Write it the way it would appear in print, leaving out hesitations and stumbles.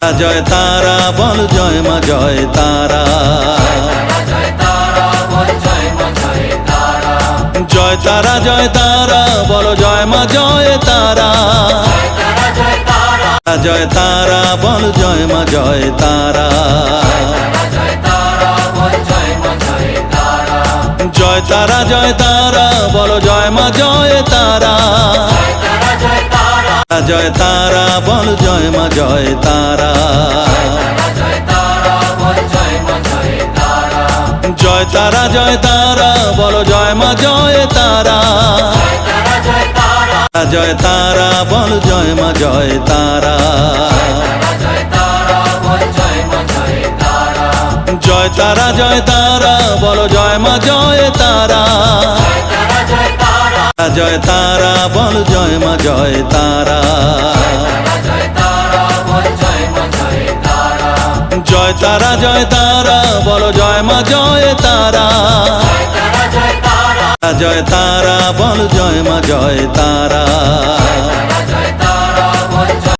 জয় তারা বল জয় মা জয় তারা, জয় তারা জয় তারা বল জয় মা জয় তারা, জয় তারা বল জয় মা জয় তারা, জয় তারা জয় তারা বল জয় মা জয় তারা, জয় তারা বল জয় মা জয় তারা, জয় তারা জয় তারা বল জয় মা জয় তারা, জয় তারা বল জয় মা জয় তারা, জয় তারা জয় তারা বল জয় মা জয় তারা, জয় তারা বল জয় মা জয় তারা, জয় তারা জয় তারা বল জয় মা জয় তারা, জয় তারা বল জয় মা জয় তারা।